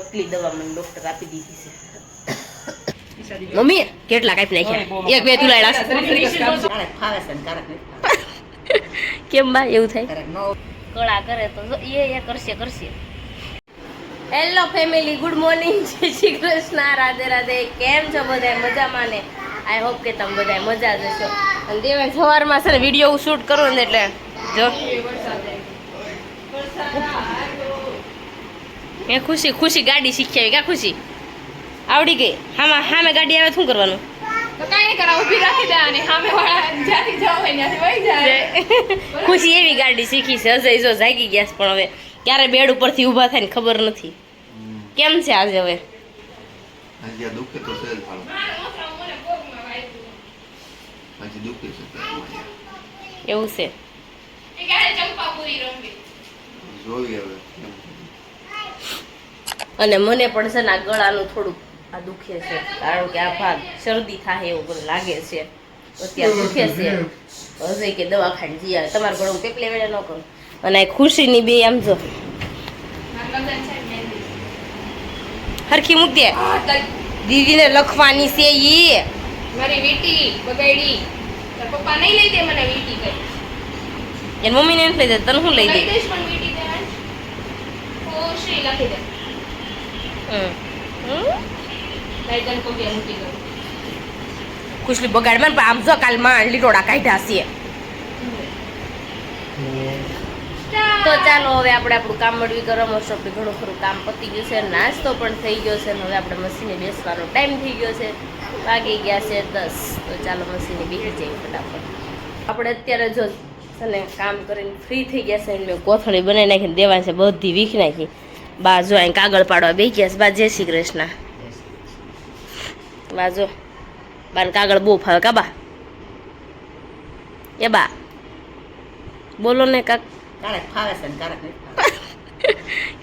પતલી દવા મને ડોક્ટર આપી દીધી છે મમ્મી કેટલા કાપી નાખ્યા એક બે તુલાડા કેમ બા એવું થાય કળા કરે તો એ કરશે હેલો ફેમિલી ગુડ મોર્નિંગ જય શ્રી કૃષ્ણ રાધે રાધે કેમ છો બધા મજામાં ને આઈ હોપ કે તમે બધા મજા જ હશો અને દેવાન સવારમાં છે ને વિડીયો શૂટ કરું ને એટલે જો એ ખુશી ગાડી શીખી આવી કા ખુશી આવડી ગઈ હામે ગાડી આવે શું કરવાનું તો કાઈ કરા ઊભી રાખી દેવાની સામે વાળા જ્યાંથી જાવ હોય ત્યાંથી વહી જાય ખુશી એવી ગાડી શીખી છે અજય જો જાગી ગયા પણ હવે ક્યારે બેડ ઉપરથી ઊભા થાય ને ખબર નથી કેમ છે આજે હવે આજે દુખે તો છે થાળો આજે દુખે છે એવું છે એ કહે ચંપાપુરી રમવી જોઈ હવે અને મને પણ છે ને આ ગળાનું થોડુંક આ દુખે છે કારણ કે આ ભાગ શરદી થાય એવું બધું લાગે છે અત્યારે દુખે છે હજે કે દવાખાને જઈ આવે તમારે ગળું પેપલે વેળે ન કરું અને ખુશીની બે આમ જો હરખી મૂક દે દીદીને લખવાની છે ઈ મારી વીટી બગાડી તાર પપ્પા નહીં લઈ દે મને વીટી કઈ એન મમ્મીને નથી લઈ દે તને શું લઈ દે લઈ દેશ પણ વીટી દેવાન ખુશી લખી દે લઈ દન કો બે મૂકી દો ખુશલી બગાડ માં આમ જો કાલ માં લીટોડા કાઢ્યા છે તો ચાલો હવે આપણે આપણું કામ મળવી કરવા મોસ્ટ ઓફ ઘણું ખરું કામ પતી ગયું છે નાસ્તો પણ થઈ ગયો છે હવે આપણે મશીને બેસવાનો ટાઈમ થઈ ગયો છે વાગી ગયા છે 10 તો ચાલો મશીને બેસી જઈએ ફટાફટ આપણે અત્યારે જો છે કામ કરીને ફ્રી થઈ ગયા છે મેં કોથળી બનાવી નાખીને દેવા છે બધી વીખ નાખી બા જો અહીં કાગળ પાડવા બેસી ગયા છે બા જય શ્રી કૃષ્ણ બા જો બાને કાગળ બહુ ફાવે કા બા એ બા બોલો ને કાક કારક ફાવે છે ને કારક નહીં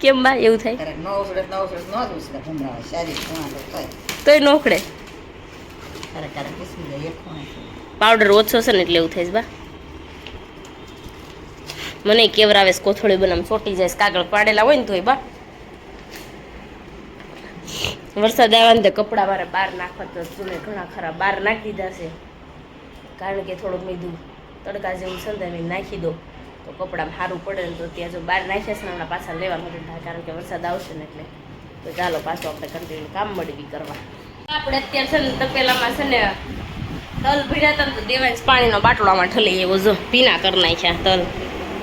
કેમ બા એવું થાય કારક ન ઉછળે ન ઉછળે ભમરાવે શારીરિક ખૂણા થાય તોય નોખડે કારક પૂછી જાય એક ખૂણા પાવડર ઓછો છે ને એટલે એવું થાય છે બા મને કેવરાવે છે કોથળી બનામ ચોટી જાય કાગળ પાડેલા હોય ને તોય બા વરસાદ આવ્યા ને કપડાં મારે બહાર નાખવા તો ચૂને ઘણા ખરા બહાર નાખી દીધા છે કારણ કે થોડુંક મીધું તડકા જેવું સંધાવીને નાખી દો તો કપડામાં સારું પડે ને તો ત્યાં જો બહાર નાખ્યા છે ને હમણાં પાછા લેવાનું થાય કારણ કે વરસાદ આવશે ને એટલે તો ચાલો પાછું આપણે કન્ટિન્યુ કામ મળવી કરવા આપણે અત્યારે છે ને તપેલામાં છે ને તલ ભીડા હતા ને તો દેવાંશ પાણીનો બાટલો આમાં ઠલી એવો જો ભીના કરી નાખ્યા તલ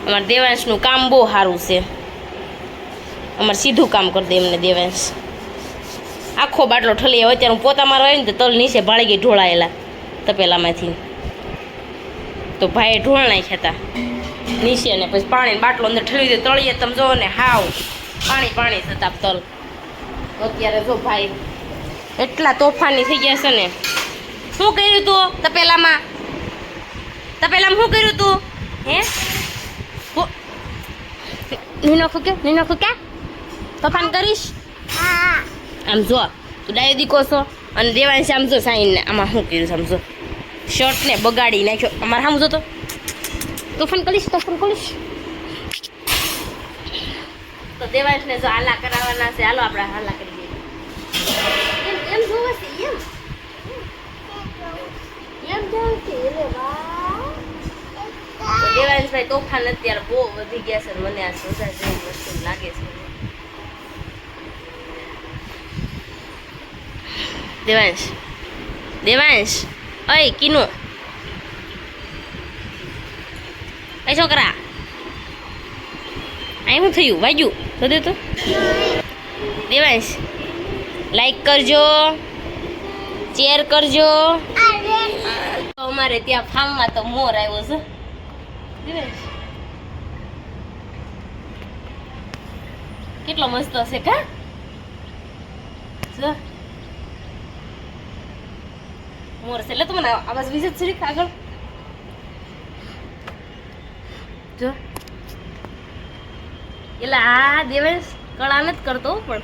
અમારે દેવાંશનું કામ બહુ સારું છે અમારે સીધું કામ કરી દે એમને દેવાંશ આખો બાટલો ઠલી હોય ત્યારે હું પોતા મારવા આવી ને તો તલ નીચે ભાળી ગઈ ઢોળાયેલા તપેલામાંથી તો ભાઈએ ઢોળ નાખ્યા હતા નીચે ને પછી પાણી બાટલો અંદર ઠરી દે તળીએ તમે જો ને હાવ પાણી થતા તલ અત્યારે જો ભાઈ એટલા તોફાની થઈ ગયા છે ને શું કર્યું તું તપેલામાં શું કર્યું તું હે નીનો ફૂક્યા તોફાન કરીશ આમ જો તું ડાયો દીકો છો અને દેવાંશ આમ જો સાઈનને આમાં શું કર્યું છે આમ જો શર્ટને બગાડી નાખ્યો અમારે સામું જો તો તોફાન કરીશ તો દેવાંશને જો હાલા કરાવવાના છે હાલો આપણે હાલા કરી દઈએ એમ જોવે છે એમ જાવ છે રે વાહ તો દેવાંશભાઈ તોફાન અત્યારે બહુ વધી ગયા છે મને આ સોજા જેવી વસ્તુ લાગે છે દેવાંશ અય કીનો એ છોકરા અહીં શું થયું વાગ્યું તો દે તો દેવાંશ લાઈક કરજો શેર કરજો અમારે ત્યાં ફાર્મમાં તો મોર આવ્યો છે દેવાંશ કેટલો મસ્ત હશે કા જો મોર છે એટલે તો મને આવાજ વિઝિટ છે આગળ જો એટલે આ દેવાંશ કળા નથી કરતો પણ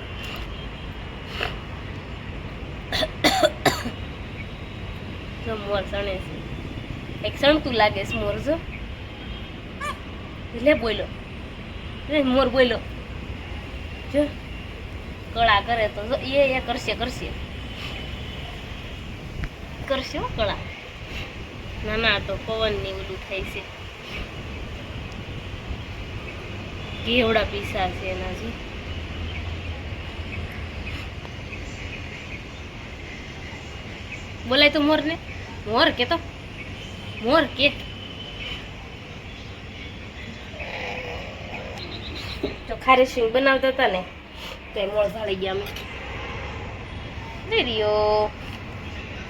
જો મોર સણે છે એક સણતું લાગે છે મોર જો એટલે બોલ્યો મોર બોલ્યો જો કળા કરે તો જો એ કરશે કરશે કરશે હો કળા. ના ના તો પવનની ઓલું થાય છે. કેવડા પીસા છે એના જો. બોલાય તો મોર ને, મોર કે તો મોર કે. તો ખારી સિંગ બનાવતા હતા ને તો એ મોળ ભાળી ગયા અમે. લઈ રહ્યો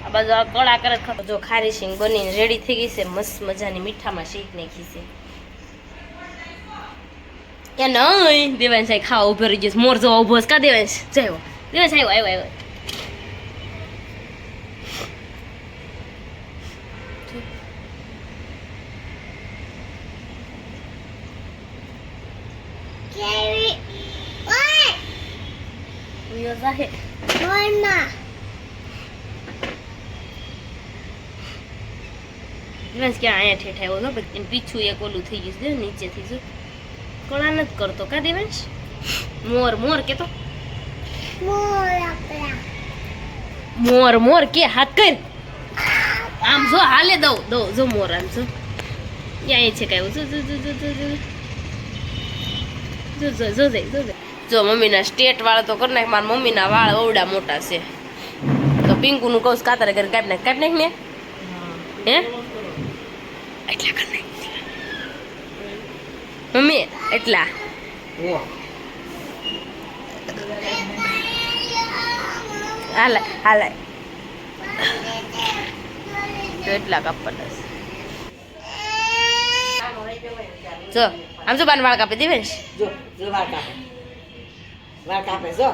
આ બાજુ આ કળા કરે ખબર. જો ખારી સિંગ બનીને રેડી થઈ ગઈ છે, મસ્ત મજાની મીઠામાં શેક નાખી છે. એ નહીં દેવાંશ ખાવા ઉભો રહી ગયો. મોર જોવા ઉભો કા દેવાંશ જયો. દેવાંશ આવ્યો આવ્યો આવ્યો. દિવસ ક્યાં અહીંયા ઠેઠ આવ્યો હતો પીછું એક ઓલું થઈ ગયું છે નીચેથી જો. કળા નથી કરતો કા દેવાંશ. મોર મોર કે તો મોર મોર કે હાથ કર આમ જો હાલે દઉં દઉં જો મોર આમ જો ત્યાં છે કઈ જો જો જો જો જો જો જો જો જો જો જો મમ્મીના સ્ટેટ વાળા તો કરી નાખ. મારા મમ્મીના વાળ અવડા મોટા છે તો પિંકુનું કહું કાતરે કરીને કાપી નાખ ને હે એટલા કરી નાખ મમ્મી એટલા. હાલે હાલે તો એટલા કાપવાના છે. જો આમ જો બાન વાળ કાપી દેવે જો જો વાળ કાપે. વાળ કાપે જો.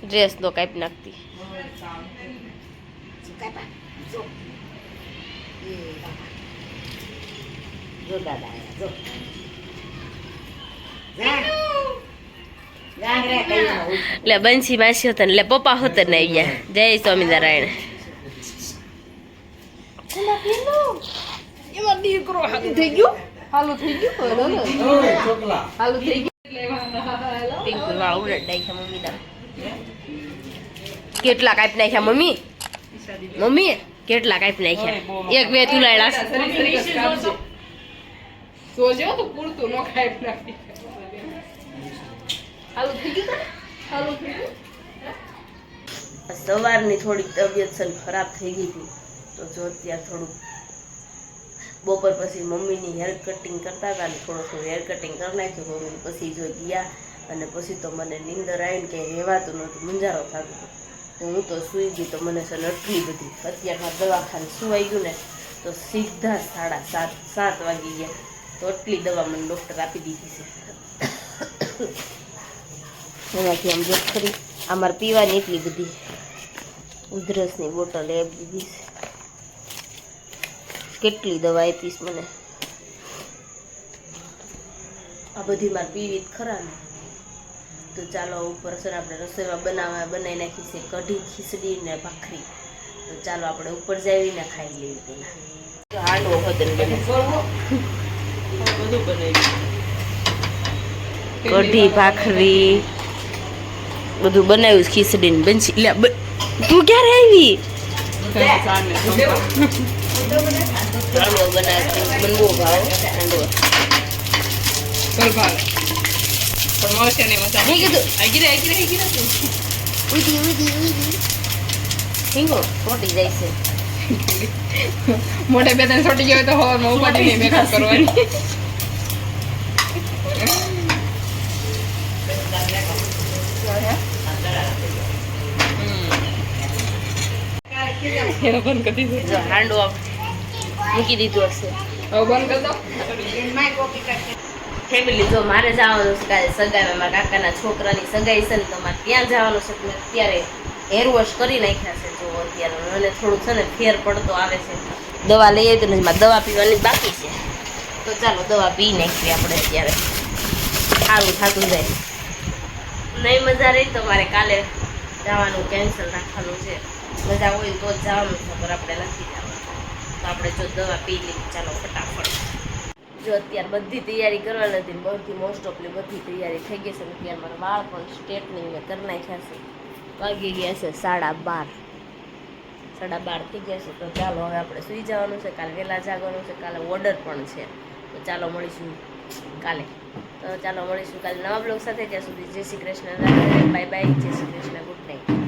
ડ્રેસ તો કાપી નાખતી. જો જો દાદા જો એટલે બંસી માસી હતા ને એટલે પપ્પા હોત ને આવી ગયા. જય સ્વામિનારાયણ. એમાં દીકરો હાલું થઈ ગયું. હાલું થઈ ગયું. હાલું થઈ ગયું. પિંકુ વાળ ઉલટ નાખ્યા મમ્મી ના. કેટલા કાપી નાખ્યા મમ્મી? મમ્મી કેટલા કાપી નાખ્યા? એક બે તુલાડા. જોજો તો પૂરતું નો ખાઈ નાખી. હાલું થઈ ગયું. હાલું થઈ ગયું. સવારની થોડીક તબિયત છે ખરાબ થઈ ગઈ હતી તો જો ત્યાં થોડુંક બપોર પછી મમ્મીની હેર કટિંગ કરતા હતા ને થોડું હેર કટિંગ કરી નાખ્યું મમ્મીને. પછી જો ગયા અને પછી તો મને નીંદર આવીને કંઈ રહેવાતું નહોતું, મુંજારો થતો હતો. હું તો સૂઈ ગઈ તો મને છે ને એટલી બધી. અત્યારમાં દવાખાને સુવાઈ ગયું ને તો સીધા 7:30 વાગી ગયા તો એટલી દવા મને ડૉક્ટર આપી દીધી છે. એનાથી આમ જો ખરી અમારે પીવાની એટલી બધી ઉધરસની બોટલ એ દીધી છે. કેટલી દવા આપીશ મને. આ બધી મારે પીવી જ ખરા ને. તો ચાલો ઉપર છે ને આપણે રસોઈમાં બનાવી નાખી છે કઢી, ખીચડી ને ભાખરી. તો ચાલો આપણે ઉપર જઈને ખાઈ લઈએ પેલા. હાંડવો હોદન બને બધું બનાવ્યું. કઢી, ભાખરી બધું બનાવ્યું. ખીચડી ને બંસી. લે તું ક્યારે આવી? હાંડવો બનાવતી મને બહુ ભાવ હાંડવો. પણ મળશે નહીં મજા. મેં કીધું આઈ ગઈ ઉડી હિંગો ખોટી જાય છે. મોઢે બે ત્રણ છોટી ગયો તો હવામાં ઉપાડીને મેકઅપ કરવાની. એને બંધ કરી દીધું. જો હાંડવો મૂકી દીધું હશે. હવે બંધ કરી દો. ફેમિલી જો મારે જવાનું છે કાલે સગાઈમાં. મારા કાકાના છોકરાની સગાઈ છે ને તો મારે ત્યાં જવાનું છે. મેં અત્યારે હેર વોશ કરી નાખ્યા છે જો અત્યારે. અને થોડુંક છે ને ફેર પડતો આવે છે. દવા લઈ આવી તો નથી, મારે દવા પીવાની બાકી છે. તો ચાલો દવા પી નાખીએ આપણે અત્યારે. સારું થતું જાય. નહીં મજા રહી તો મારે કાલે જવાનું કેન્સલ રાખવાનું છે. મજા હોય તો જ જવાનું છે, પણ આપણે નથી જવાનું. તો આપણે જો દવા પી લઈએ ચાલો ફટાફટ. જો અત્યારે બધી તૈયારી કરવાની હતી ને બધી મોસ્ટ ઓફલી બધી તૈયારી થઈ ગઈ છે ને અત્યારે મારા વાળ પણ સ્ટ્રેટનિંગ મેં કરી નાખ્યા છે વાગી ગયા છે 12:30 12:30 થઈ ગયા છે તો ચાલો હવે આપણે સૂઈ જવાનું છે કાલે વહેલા જાગવાનું છે કાલે ઓર્ડર પણ છે તો ચાલો મળીશું કાલે કાલે નવા બ્લોગ સાથે ત્યાં સુધી જય શ્રી કૃષ્ણ બાય બાય જય શ્રી કૃષ્ણ ગુડ નાઇટ